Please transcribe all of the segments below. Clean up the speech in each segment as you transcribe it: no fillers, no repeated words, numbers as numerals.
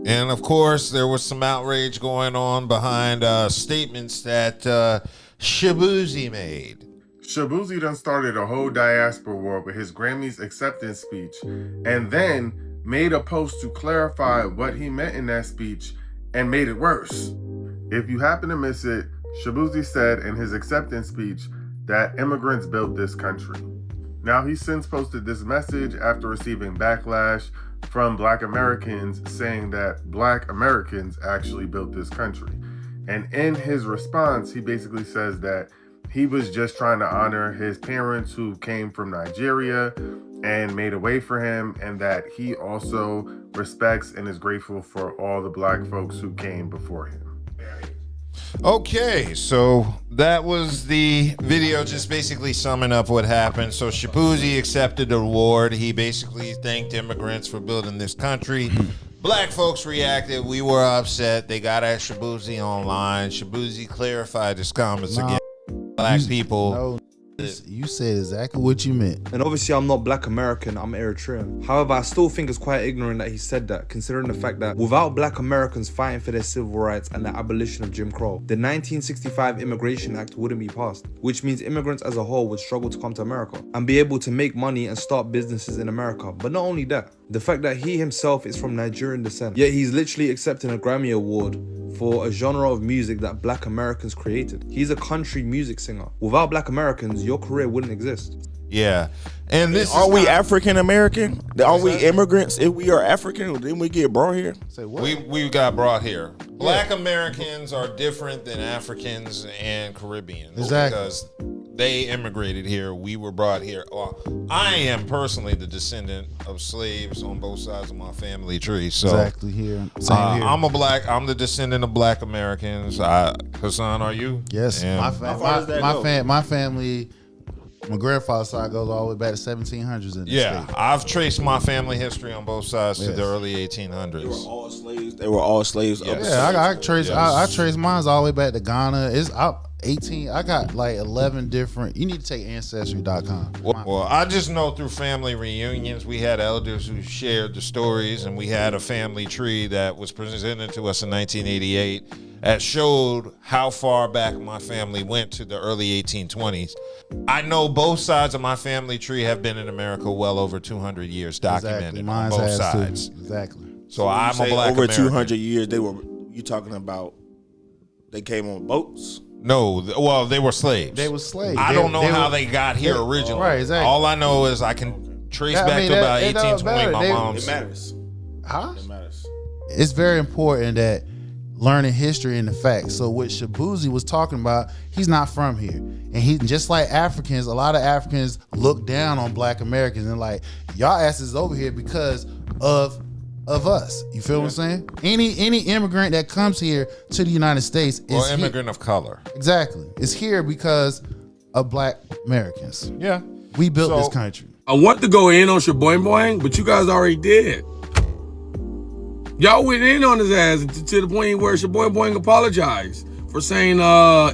And of course, there was some outrage going on behind statements that Shaboozey made. Shaboozey done started a whole diaspora war with his Grammys acceptance speech, and then made a post to clarify what he meant in that speech and made it worse. If you happen to miss it, Shaboozey said in his acceptance speech that immigrants built this country. Now, he's since posted this message after receiving backlash from Black Americans saying that Black Americans actually built this country. And in his response, he basically says that he was just trying to honor his parents who came from Nigeria and made a way for him, and that he also respects and is grateful for all the Black folks who came before him. Okay, so that was the video just basically summing up what happened. So Shaboozey accepted the award. He basically thanked immigrants for building this country. Black folks reacted. We were upset. They got at Shaboozey online. Shaboozey clarified his comments again. Black people. No, you said exactly what you meant. And obviously I'm not Black American, I'm Eritrean. However, I still think it's quite ignorant that he said that, considering the fact that without Black Americans fighting for their civil rights and the abolition of Jim Crow, the 1965 Immigration Act wouldn't be passed, which means immigrants as a whole would struggle to come to America and be able to make money and start businesses in America. But not only that, the fact that he himself is from Nigerian descent, yet he's literally accepting a Grammy Award for a genre of music that Black Americans created. He's a country music singer. Without Black Americans, your career wouldn't exist. Yeah. And this aren't we African American? Aren't we immigrants? If we are African, didn't we get brought here? Say what? We got brought here. Black Americans are different than Africans and Caribbeans. Exactly. Because they immigrated here. We were brought here. Well, I am personally the descendant of slaves on both sides of my family tree. So exactly here. Same here. I'm the descendant of Black Americans. Hassan, are you? Yes. And My family, my grandfather's side goes all the way back to 1700s in the state. I've traced my family history on both sides to the early 1800s. They were all slaves. They were all slaves. Yes. Yeah, I trace mine all the way back to Ghana. It's up 18. I got like 11 different. You need to take ancestry.com. Well, I just know through family reunions, we had elders who shared the stories, and we had a family tree that was presented to us in 1988 that showed how far back my family went to the early 1820s. I know both sides of my family tree have been in America well over 200 years, documented on both sides. Exactly. So I'm a Black over American. 200 years. You talking about? They came on boats. No, well, they were slaves. They were slaves. I don't know how they got here originally. Right, exactly. All I know is I can trace back to about 1820. My mom's. It matters. Huh? It matters. It's very important that learning history and the facts. So what Shaboozey was talking about, he's not from here. And he, just like Africans, a lot of Africans look down on Black Americans and like, y'all asses over here because of us. You feel what I'm saying? Any immigrant that comes here to the United States is immigrant of color. Exactly. It's here because of Black Americans. Yeah. We built this country. I want to go in on Shaboing Boing, but you guys already did. Y'all went in on his ass to the point where Shaboing Boing apologized for saying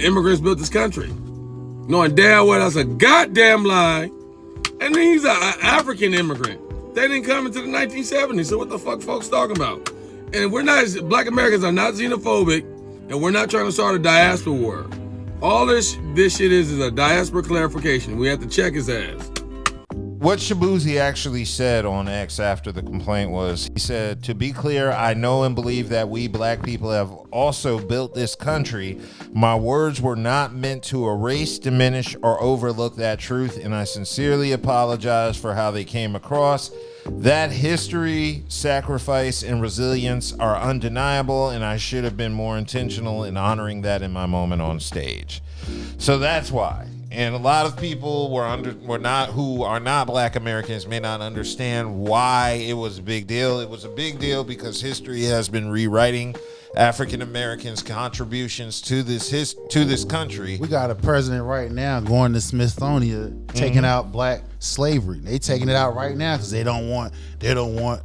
immigrants built this country. Knowing damn well that's a goddamn lie. And then he's an African immigrant. They didn't come into the 1970s, so what the fuck folks talking about? And we're not, Black Americans are not xenophobic, and we're not trying to start a diaspora war. All this shit is a diaspora clarification. We have to check his ass. What Shaboozey actually said on X after the complaint was, he said, "To be clear, I know and believe that we Black people have also built this country. My words were not meant to erase, diminish, or overlook that truth, and I sincerely apologize for how they came across. That history, sacrifice, and resilience are undeniable, and I should have been more intentional in honoring that in my moment on stage." So that's why. And a lot of people who are not Black Americans may not understand why it was a big deal. It was a big deal because history has been rewriting African Americans' contributions to this country. We got a president right now going to Smithsonian taking out Black slavery. They taking it out right now because they don't want to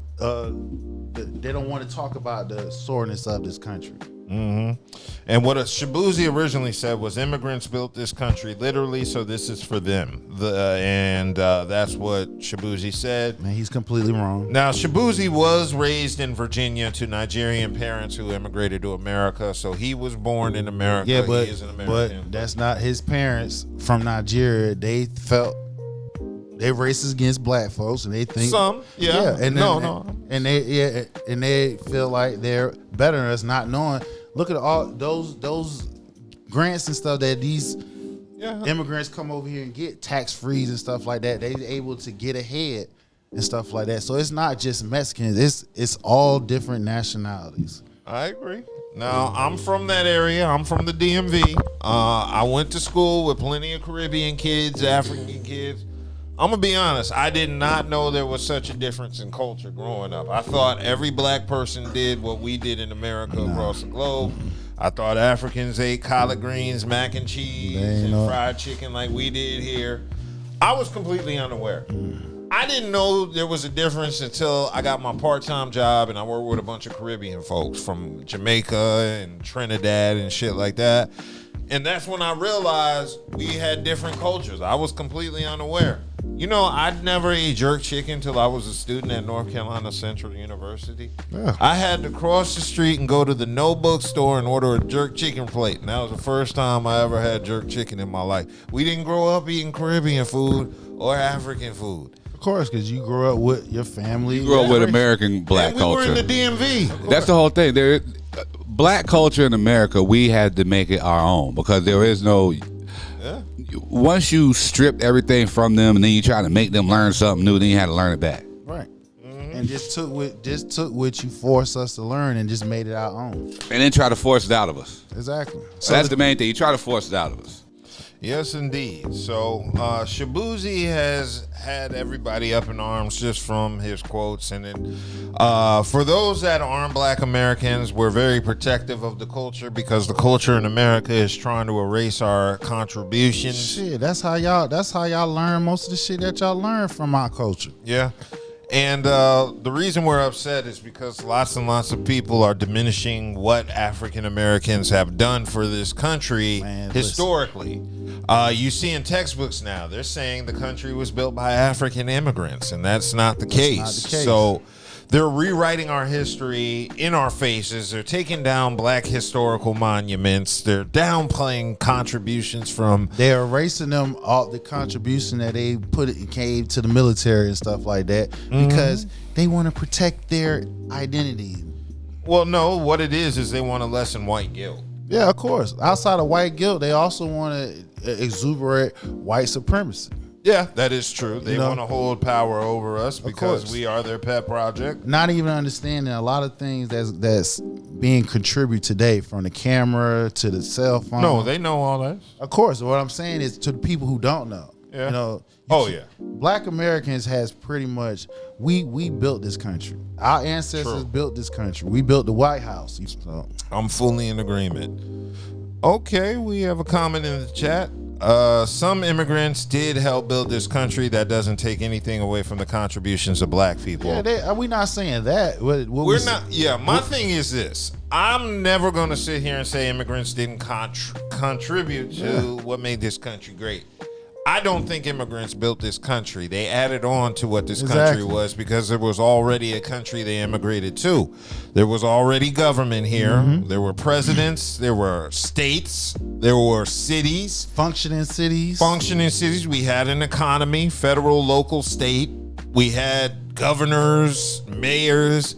talk about the soreness of this country. And what Shaboozey originally said was immigrants built this country literally, so this is for them. That's what Shaboozey said. Man, he's completely wrong. Now, Shaboozey was raised in Virginia to Nigerian parents who immigrated to America, so he was born in America. Yeah, but he is an American. but that's not his parents from Nigeria. They felt they racist against black folks, and they think and they feel like they're better than us, not knowing. Look at all those grants and stuff that these immigrants come over here and get, tax frees and stuff like that. They're able to get ahead and stuff like that. So it's not just Mexicans. It's all different nationalities. I agree. Now, I'm from that area. I'm from the DMV. I went to school with plenty of Caribbean kids, African kids. I'm going to be honest. I did not know there was such a difference in culture growing up. I thought every black person did what we did in America across the globe. I thought Africans ate collard greens, mac and cheese, and fried chicken like we did here. I was completely unaware. I didn't know there was a difference until I got my part-time job and I worked with a bunch of Caribbean folks from Jamaica and Trinidad and shit like that. And that's when I realized we had different cultures. I was completely unaware. You know, I'd never ate jerk chicken until I was a student at North Carolina Central University. Yeah. I had to cross the street and go to the No Book store and order a jerk chicken plate. And that was the first time I ever had jerk chicken in my life. We didn't grow up eating Caribbean food or African food. Of course, because you grew up with your family. You grew up with American black culture. We were in the DMV. That's the whole thing. Black culture in America, we had to make it our own because there is no... Once you stripped everything from them and then you try to make them learn something new, then you had to learn it back. Right. And just took what you forced us to learn and just made it our own. And then try to force it out of us. Exactly. So that's the main thing. You try to force it out of us. Yes, indeed. So Shaboozey has had everybody up in arms just from his quotes. And then, for those that aren't black Americans, we're very protective of the culture because the culture in America is trying to erase our contributions. Shit, that's how y'all learn most of the shit that y'all learn from our culture. Yeah. And the reason we're upset is because lots and lots of people are diminishing what African Americans have done for this country historically. You see in textbooks now, they're saying the country was built by African immigrants, and that's not the case. So they're rewriting our history in our faces. They're taking down black historical monuments. They're downplaying contributions from... They're erasing them, all the contribution that they gave to the military and stuff like that because they want to protect their identity. Well, no, what it is they want to lessen white guilt. Yeah, of course. Outside of white guilt, they also want to exuberate white supremacy. Yeah, that is true. They want to hold power over us because we are their pet project. Not even understanding a lot of things that's being contributed today, from the camera to the cell phone. No, they know all that. Of course. What I'm saying is to the people who don't know. Yeah. Black Americans has pretty much, we built this country. Our ancestors built this country. We built the White House. So. I'm fully in agreement. Okay, we have a comment in the chat. Some immigrants did help build this country. That doesn't take anything away from the contributes of black people. Yeah, we're not saying that. We're not. Yeah, my thing is this. I'm never going to sit here and say immigrants didn't contribute to what made this country great. I don't think immigrants built this country. They added on to what this country was because there was already a country they immigrated to. There was already government here. There were presidents. There were states. There were cities. Functioning cities. We had an economy, federal, local, state. We had governors, mayors,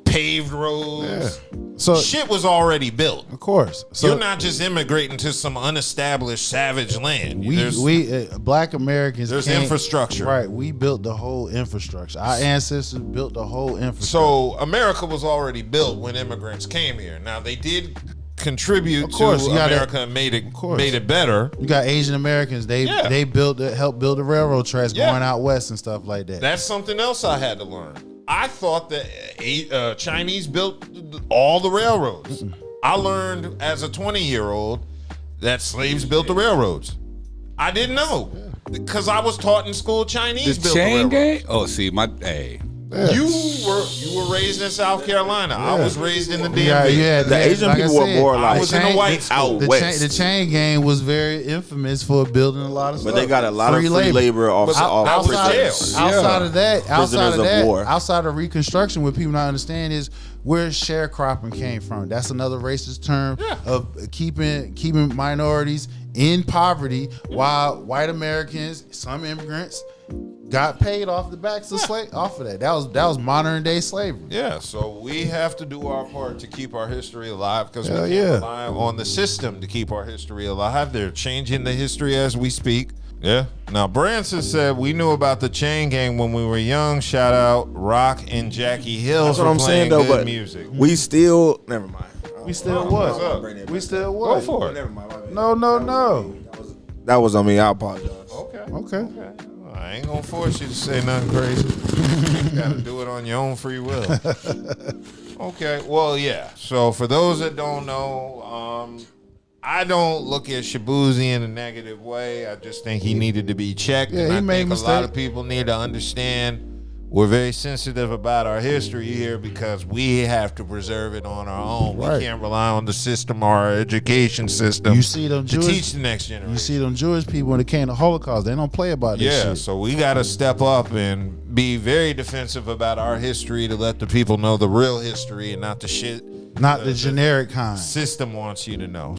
paved roads. Yeah. So shit was already built. Of course. So you're not just immigrating to some unestablished savage land. We black Americans. There's infrastructure. Right. We built the whole infrastructure. Our ancestors built the whole infrastructure. So America was already built when immigrants came here. Now they did contribute to America and made it better. You got Asian Americans. They helped build the railroad tracks going out west and stuff like that. That's something else I had to learn. I thought that Chinese built all the railroads. I learned as a 20-year-old that slaves built the railroads. I didn't know because I was taught in school Chinese built the railroads. Oh, see, You were raised in South Carolina. I was raised in the DMV. Yeah, The Asian people were more I like was in the white school. The West. the chain gang was very infamous for building a lot of stuff. But they got a lot of free labor off prisoners. Outside of that, war. outside of Reconstruction, what people not understand is where sharecropping came from. That's another racist term of keeping minorities in poverty while white Americans, some immigrants, got paid off the backs of off of that. That was modern day slavery. Yeah, so we have to do our part to keep our history alive because we Hell can't yeah. rely on the system to keep our history alive. They're changing the history as we speak. Yeah. Now, Branson said we knew about the chain gang when we were young. Shout out Rock and Jackie Hill That's for what I'm playing saying though. good But music. we still never mind. We still what? up? We still Go what? for it. Never mind. my bad. No. That was on me. I apologize. Okay. I ain't gonna force you to say nothing crazy. You gotta do it on your own free will. Okay, well, yeah. So for those that don't know, I don't look at Shaboozey in a negative way. I just think he needed to be checked. Yeah, and he I made think mistakes. a lot of people need to understand we're very sensitive about our history here because we have to preserve it on our own. Right. We can't rely on the system or our education system You see them to Jewish, teach the next generation. you see them Jewish people when it came to Holocaust. They don't play about this Yeah, shit. so we got to step up and be very defensive about our history to let the people know the real history and not the shit Not the generic kind. system wants you to know.